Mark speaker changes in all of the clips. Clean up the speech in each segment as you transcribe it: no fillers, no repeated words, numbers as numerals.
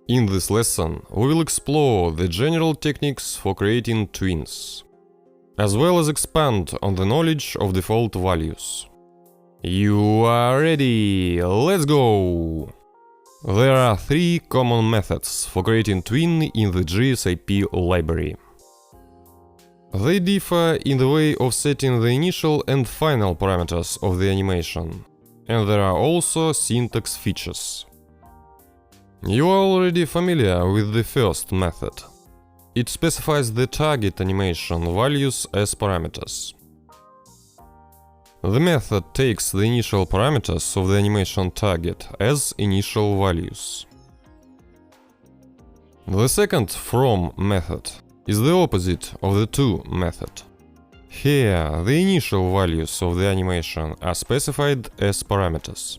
Speaker 1: In this lesson, we will explore the general techniques for creating tweens, as well as expand on the knowledge of default values. You are ready? Let's go! There are three common methods for creating tween in the GSAP library. They differ in the way of setting the initial and final parameters of the animation, and there are also syntax features. You are already familiar with the first method. It specifies the target animation values as parameters. The method takes the initial parameters of the animation target as initial values. The second from method is the opposite of the to method. Here, the initial values of the animation are specified as parameters,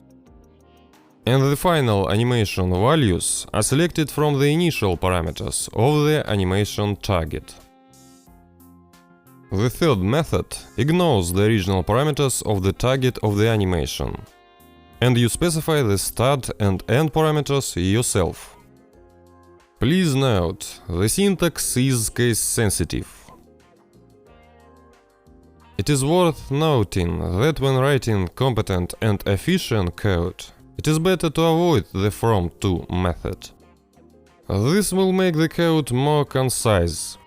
Speaker 1: and the final animation values are selected from the initial parameters of the animation target. The third method ignores the original parameters of the target of the animation, and you specify the start and end parameters yourself. Please note, the syntax is case sensitive. It is worth noting that when writing competent and efficient code, it is better to avoid the from to method. This will make the code more concise.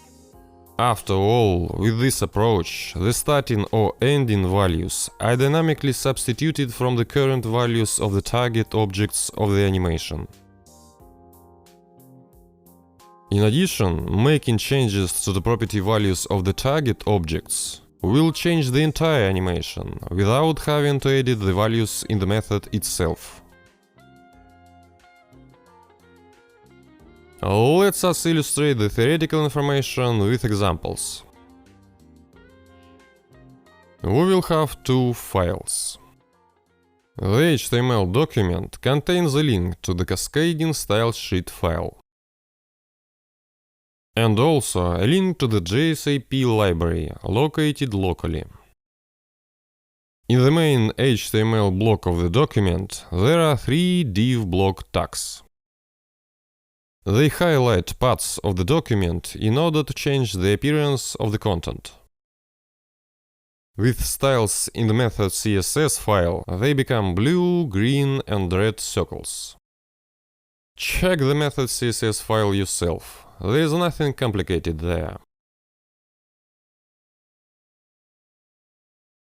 Speaker 1: After all, with this approach, the starting or ending values are dynamically substituted from the current values of the target objects of the animation. In addition, making changes to the property values of the target objects will change the entire animation without having to edit the values in the method itself. Let us illustrate the theoretical information with examples. We will have two files. The HTML document contains a link to the cascading style sheet file, and also a link to the GSAP library located locally. In the main HTML block of the document, there are three div block tags. They highlight parts of the document in order to change the appearance of the content. With styles in the method CSS file, they become blue, green and red circles. Check the method CSS file yourself. There is nothing complicated there.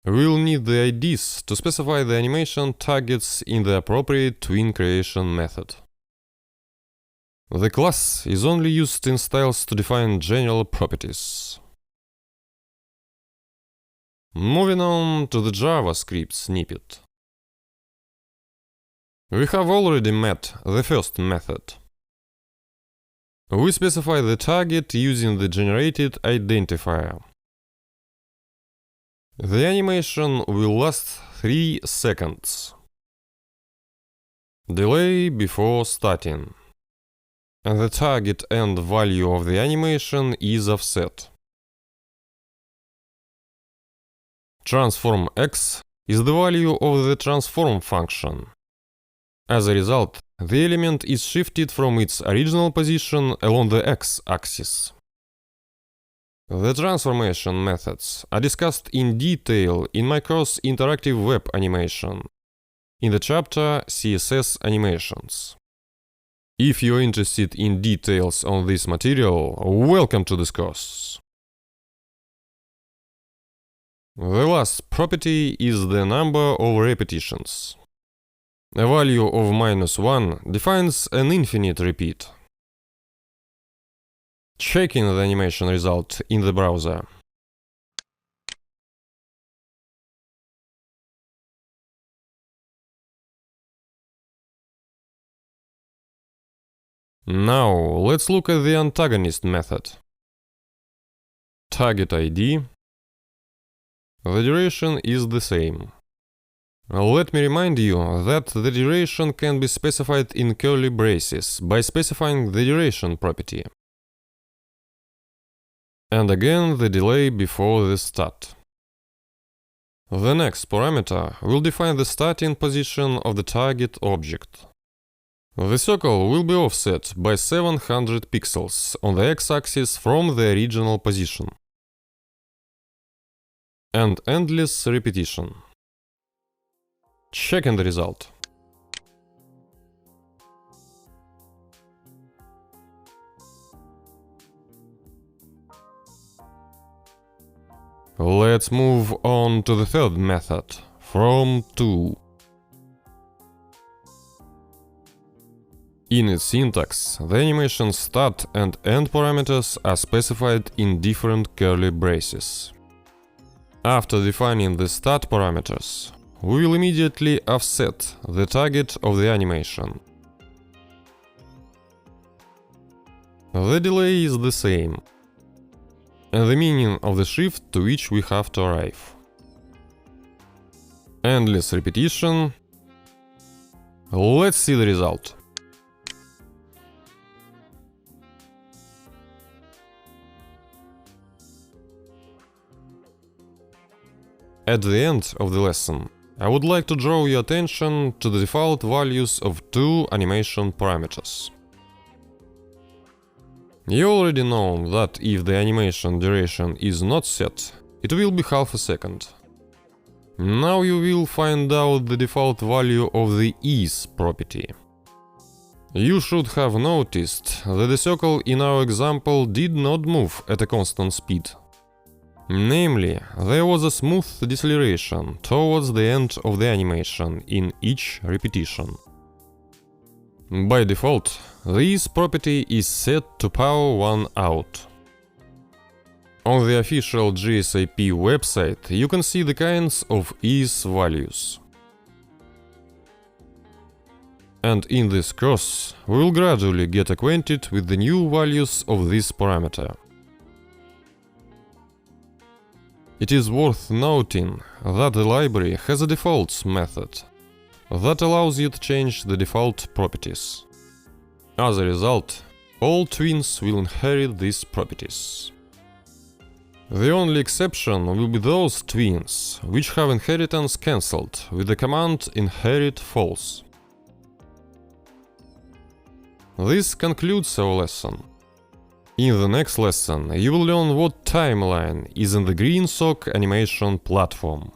Speaker 1: We'll need the IDs to specify the animation targets in the appropriate tween creation method. The class is only used in styles to define general properties. Moving on to the JavaScript snippet. We have already met the first method. We specify the target using the generated identifier. The animation will last 3 seconds. Delay before starting. And the target end value of the animation is offset. Transform x is the value of the transform function. As a result, the element is shifted from its original position along the x-axis. The transformation methods are discussed in detail in my course Interactive Web Animation, in the chapter CSS Animations. If you're interested in details on this material, welcome to this course. The last property is the number of repetitions. A value of -1 defines an infinite repeat. Checking the animation result in the browser. Now, let's look at the antagonist method. Target ID. The duration is the same. Let me remind you that the duration can be specified in curly braces by specifying the duration property. And again the delay before the start. The next parameter will define the starting position of the target object. The circle will be offset by 700 pixels on the x-axis from the original position. And endless repetition. Checking the result. Let's move on to the third method, from to. In its syntax, the animation start and end parameters are specified in different curly braces. After defining the start parameters, we will immediately offset the target of the animation. The delay is the same, and the meaning of the shift to which we have to arrive. Endless repetition. Let's see the result. At the end of the lesson, I would like to draw your attention to the default values of two animation parameters. You already know that if the animation duration is not set, it will be half a second. Now you will find out the default value of the ease property. You should have noticed that the circle in our example did not move at a constant speed. Namely, there was a smooth deceleration towards the end of the animation in each repetition. By default, the ease property is set to power 1 out. On the official GSAP website you can see the kinds of ease values. And in this course, we will gradually get acquainted with the new values of this parameter. It is worth noting that the library has a defaults method that allows you to change the default properties. As a result, all tweens will inherit these properties. The only exception will be those tweens which have inheritance cancelled with the command inherit false. This concludes our lesson. In the next lesson, you will learn what timeline is in the GreenSock Animation Platform.